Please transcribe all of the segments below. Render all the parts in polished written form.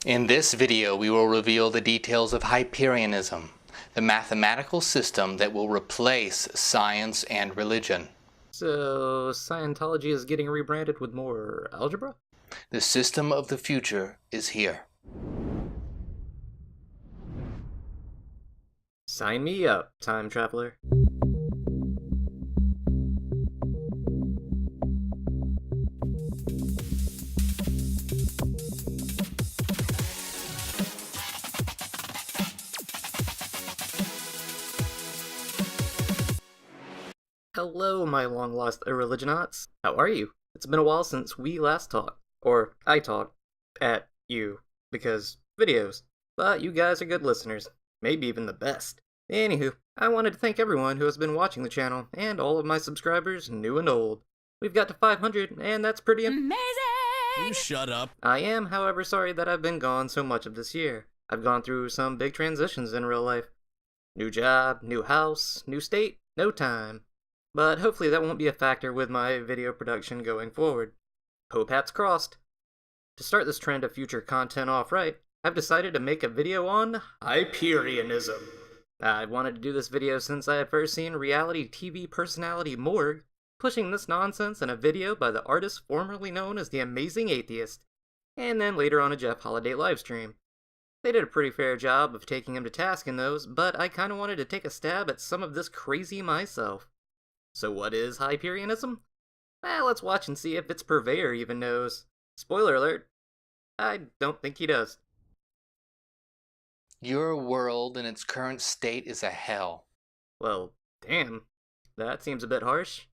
In this video, we will reveal the details of Hyperianism, the mathematical system that will replace science and religion. So, Scientology is getting rebranded with more algebra? The system of the future is here. Sign me up, time traveler. Hello, my long-lost irreligionauts. How are you? It's been a while since we last talked. Or, I talked. At you. Because videos. But you guys are good listeners. Maybe even the best. Anywho, I wanted to thank everyone who has been watching the channel, and all of my subscribers, new and old. We've got to 500, and that's pretty amazing! You shut up. I am, however, sorry that I've been gone so much of this year. I've gone through some big transitions in real life. New job, new house, new state, no time. But hopefully that won't be a factor with my video production going forward. Hope hats crossed. To start this trend of future content off right, I've decided to make a video on Hyperianism. I wanted to do this video since I had first seen reality TV personality Morg pushing this nonsense in a video by the artist formerly known as the Amazing Atheist, and then later on a Jeff Holiday livestream. They did a pretty fair job of taking him to task in those, but I kinda wanted to take a stab at some of this crazy myself. So what is Hyperianism? Let's watch and see if its purveyor even knows. Spoiler alert, I don't think he does. Your world in its current state is a hell. Well, damn. That seems a bit harsh.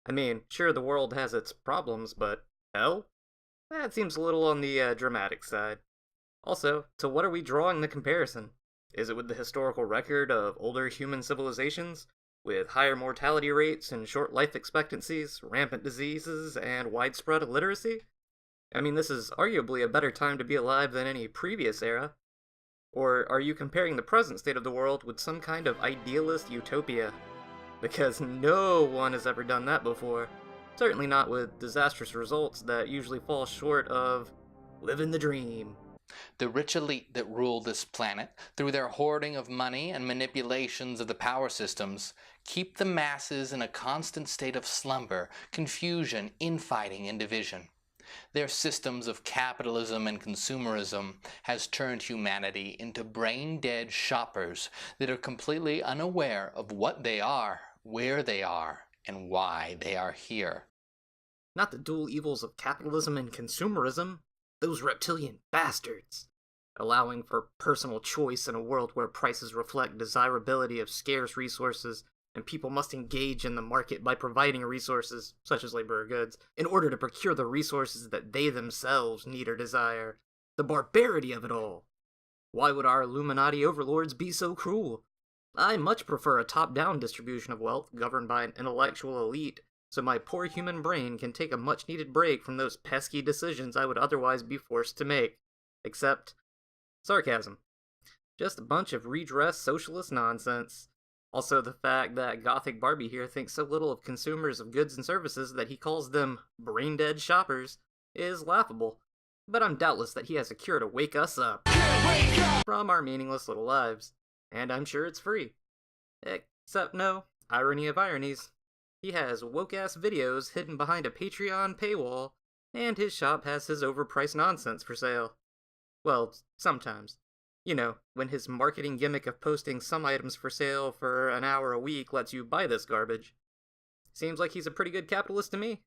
I mean, sure, the world has its problems, but hell? That seems a little on the dramatic side. Also, to what are we drawing the comparison? Is it with the historical record of older human civilizations, with higher mortality rates and short life expectancies, rampant diseases, and widespread illiteracy? I mean, this is arguably a better time to be alive than any previous era. Or are you comparing the present state of the world with some kind of idealist utopia? Because no one has ever done that before. Certainly not with disastrous results that usually fall short of living the dream. The rich elite that rule this planet, through their hoarding of money and manipulations of the power systems, keep the masses in a constant state of slumber, confusion, infighting, and division. Their systems of capitalism and consumerism has turned humanity into brain-dead shoppers that are completely unaware of what they are, where they are, and why they are here. Not the dual evils of capitalism and consumerism. Those reptilian bastards. Allowing for personal choice in a world where prices reflect desirability of scarce resources, and people must engage in the market by providing resources, such as labor or goods, in order to procure the resources that they themselves need or desire. The barbarity of it all. Why would our Illuminati overlords be so cruel? I much prefer a top-down distribution of wealth governed by an intellectual elite, so my poor human brain can take a much-needed break from those pesky decisions I would otherwise be forced to make. Except, sarcasm. Just a bunch of redressed socialist nonsense. Also, the fact that Gothic Barbie here thinks so little of consumers of goods and services that he calls them brain-dead shoppers is laughable. But I'm doubtless that he has a cure to wake us up from our meaningless little lives. And I'm sure it's free. Except no, irony of ironies. He has woke-ass videos hidden behind a Patreon paywall, and his shop has his overpriced nonsense for sale. Well, sometimes. You know, when his marketing gimmick of posting some items for sale for an hour a week lets you buy this garbage. Seems like he's a pretty good capitalist to me.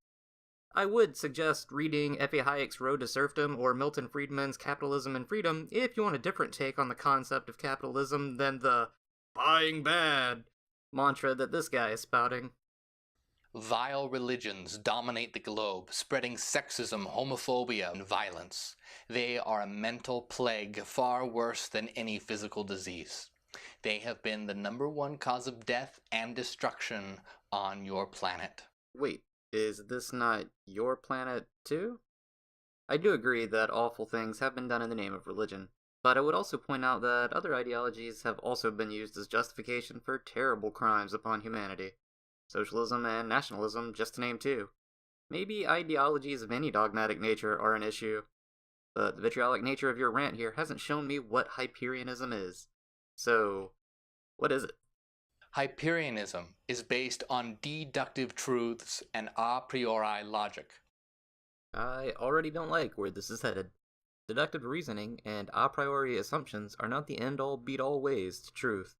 I would suggest reading F.A. Hayek's Road to Serfdom or Milton Friedman's Capitalism and Freedom if you want a different take on the concept of capitalism than the buying bad mantra that this guy is spouting. Vile religions dominate the globe, spreading sexism, homophobia, and violence. They are a mental plague far worse than any physical disease. They have been the #1 cause of death and destruction on your planet. Wait, is this not your planet too? I do agree that awful things have been done in the name of religion, but I would also point out that other ideologies have also been used as justification for terrible crimes upon humanity. Socialism and nationalism, just to name two. Maybe ideologies of any dogmatic nature are an issue. but the vitriolic nature of your rant here hasn't shown me what Hyperianism is. So, what is it? Hyperianism is based on deductive truths and a priori logic. I already don't like where this is headed. Deductive reasoning and a priori assumptions are not the end-all beat-all ways to truth.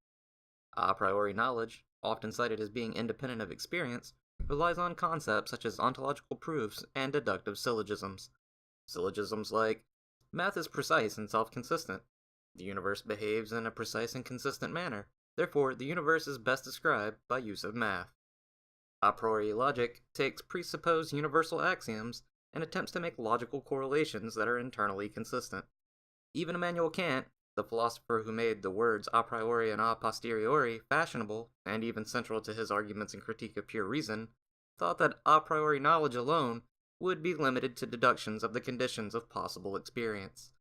A priori knowledge, often cited as being independent of experience, relies on concepts such as ontological proofs and deductive syllogisms. Syllogisms like, math is precise and self-consistent. The universe behaves in a precise and consistent manner. Therefore, the universe is best described by use of math. A priori logic takes presupposed universal axioms and attempts to make logical correlations that are internally consistent. Even Immanuel Kant, the philosopher who made the words a priori and a posteriori fashionable, and even central to his arguments and critique of pure reason, thought that a priori knowledge alone would be limited to deductions of the conditions of possible experience.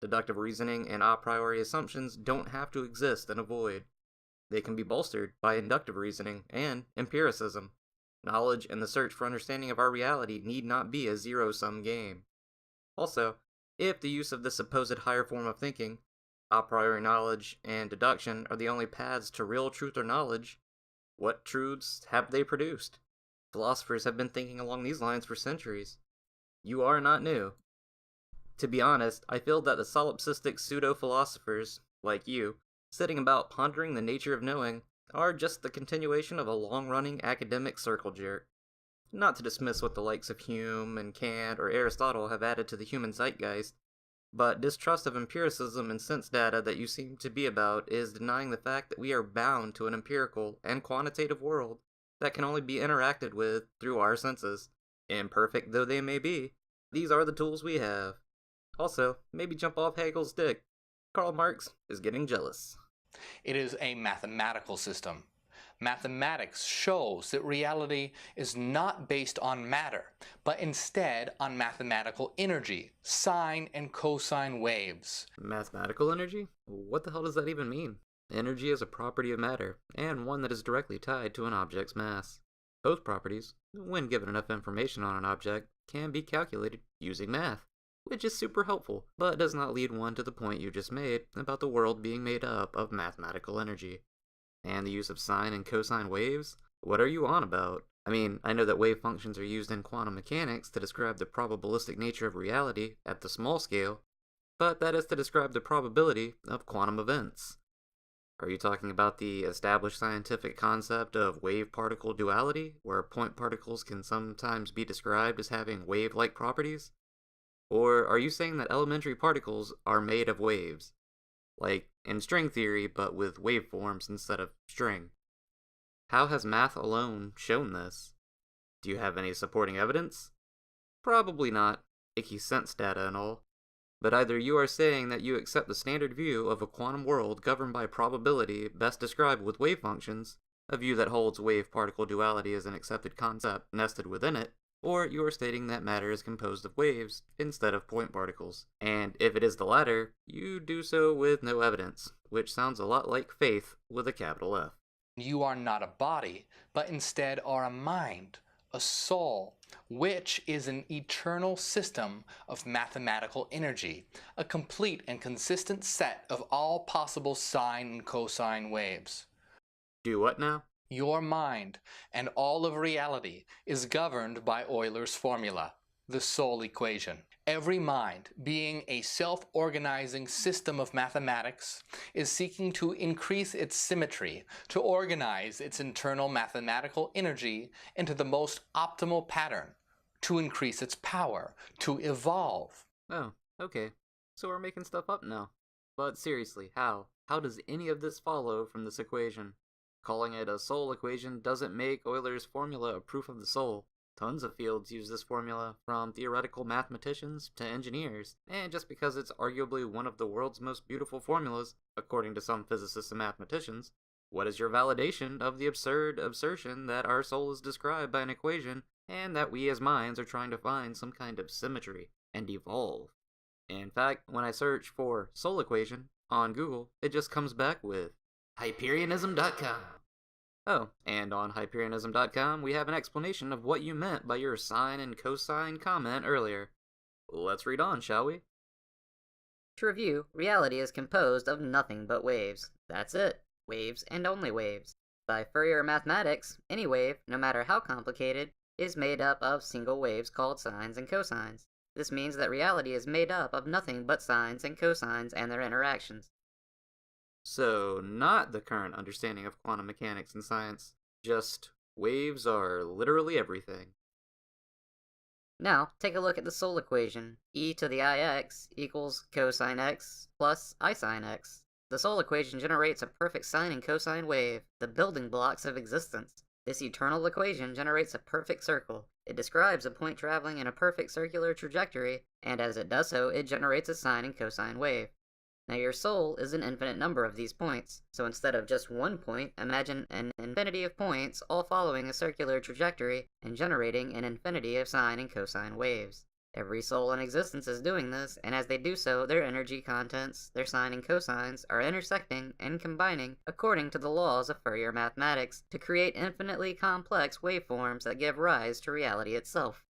Deductive reasoning and a priori assumptions don't have to exist in a void. They can be bolstered by inductive reasoning and empiricism. Knowledge and the search for understanding of our reality need not be a zero-sum game. Also, if the use of this supposed higher form of thinking, a priori knowledge and deduction, are the only paths to real truth or knowledge, what truths have they produced? Philosophers have been thinking along these lines for centuries. You are not new. To be honest, I feel that the solipsistic pseudo-philosophers, like you, sitting about pondering the nature of knowing, are just the continuation of a long-running academic circle jerk. Not to dismiss what the likes of Hume and Kant or Aristotle have added to the human zeitgeist, but distrust of empiricism and sense data that you seem to be about is denying the fact that we are bound to an empirical and quantitative world that can only be interacted with through our senses. Imperfect though they may be, these are the tools we have. Also, maybe jump off Hegel's dick. Karl Marx is getting jealous. It is a mathematical system. Mathematics shows that reality is not based on matter, but instead on mathematical energy, sine and cosine waves. Mathematical energy? What the hell does that even mean? Energy is a property of matter, and one that is directly tied to an object's mass. Both properties, when given enough information on an object, can be calculated using math, which is super helpful, but does not lead one to the point you just made about the world being made up of mathematical energy. And the use of sine and cosine waves? What are you on about? I mean, I know that wave functions are used in quantum mechanics to describe the probabilistic nature of reality at the small scale, but that is to describe the probability of quantum events. Are you talking about the established scientific concept of wave-particle duality, where point particles can sometimes be described as having wave-like properties? Or are you saying that elementary particles are made of waves? Like in string theory, but with waveforms instead of string. How has math alone shown this? Do you have any supporting evidence? Probably not, icky sense data and all. But either you are saying that you accept the standard view of a quantum world governed by probability best described with wave functions, a view that holds wave-particle duality as an accepted concept nested within it, or you are stating that matter is composed of waves instead of point particles. And if it is the latter, you do so with no evidence, which sounds a lot like faith with a capital F. You are not a body, but instead are a mind, a soul, which is an eternal system of mathematical energy, a complete and consistent set of all possible sine and cosine waves. Do what now? Your mind and all of reality is governed by Euler's formula, the soul equation. Every mind, being a self-organizing system of mathematics, is seeking to increase its symmetry, to organize its internal mathematical energy into the most optimal pattern, to increase its power, to evolve. Oh, okay. So we're making stuff up now. But seriously, how? How does any of this follow from this equation? Calling it a soul equation doesn't make Euler's formula a proof of the soul. Tons of fields use this formula, from theoretical mathematicians to engineers, and just because it's arguably one of the world's most beautiful formulas, according to some physicists and mathematicians, what is your validation of the absurd assertion that our soul is described by an equation and that we as minds are trying to find some kind of symmetry and evolve? In fact, when I search for soul equation on Google, it just comes back with Hyperianism.com. Oh, and on Hyperianism.com, we have an explanation of what you meant by your sine and cosine comment earlier. Let's read on, shall we? To review, reality is composed of nothing but waves. That's it. Waves and only waves. By Fourier mathematics, any wave, no matter how complicated, is made up of single waves called sines and cosines. This means that reality is made up of nothing but sines and cosines and their interactions. So, not the current understanding of quantum mechanics and science, just waves are literally everything. Now, take a look at the Soule equation. E to the ix equals cosine x plus I sine x. The Soule equation generates a perfect sine and cosine wave, the building blocks of existence. This eternal equation generates a perfect circle. It describes a point traveling in a perfect circular trajectory, and as it does so, it generates a sine and cosine wave. Now your soul is an infinite number of these points, so instead of just one point, imagine an infinity of points all following a circular trajectory and generating an infinity of sine and cosine waves. Every soul in existence is doing this, and as they do so, their energy contents, their sine and cosines, are intersecting and combining according to the laws of Fourier mathematics to create infinitely complex waveforms that give rise to reality itself.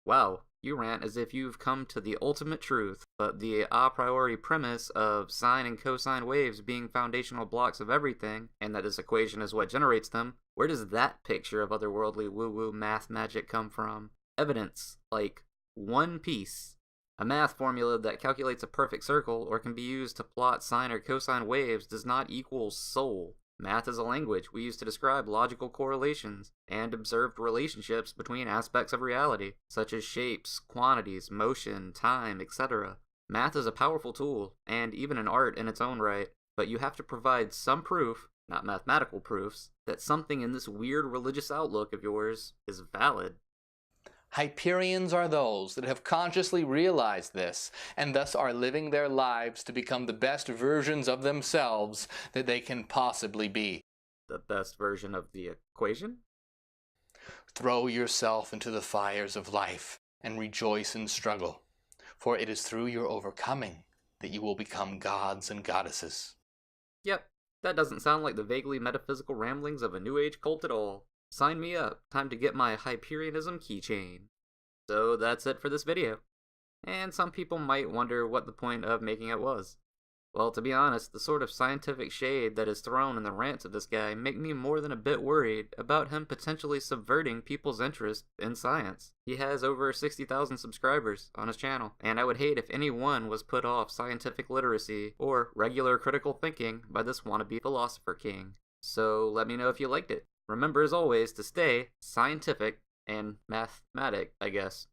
Wow, you rant as if you've come to the ultimate truth, but the a priori premise of sine and cosine waves being foundational blocks of everything, and that this equation is what generates them, where does that picture of otherworldly woo-woo math magic come from? Evidence, like one piece. A math formula that calculates a perfect circle or can be used to plot sine or cosine waves does not equal soul. Math is a language we use to describe logical correlations and observed relationships between aspects of reality, such as shapes, quantities, motion, time, etc. Math is a powerful tool, and even an art in its own right, but you have to provide some proof, not mathematical proofs, that something in this weird religious outlook of yours is valid. Hyperians are those that have consciously realized this, and thus are living their lives to become the best versions of themselves that they can possibly be. The best version of the equation? Throw yourself into the fires of life and rejoice in struggle, for it is through your overcoming that you will become gods and goddesses. Yep, that doesn't sound like the vaguely metaphysical ramblings of a New Age cult at all. Sign me up. Time to get my Hyperianism keychain. So that's it for this video. And some people might wonder what the point of making it was. Well, to be honest, the sort of scientific shade that is thrown in the rants of this guy make me more than a bit worried about him potentially subverting people's interest in science. He has over 60,000 subscribers on his channel, and I would hate if anyone was put off scientific literacy or regular critical thinking by this wannabe philosopher king. So let me know if you liked it. Remember, as always, to stay scientific and mathematic, I guess.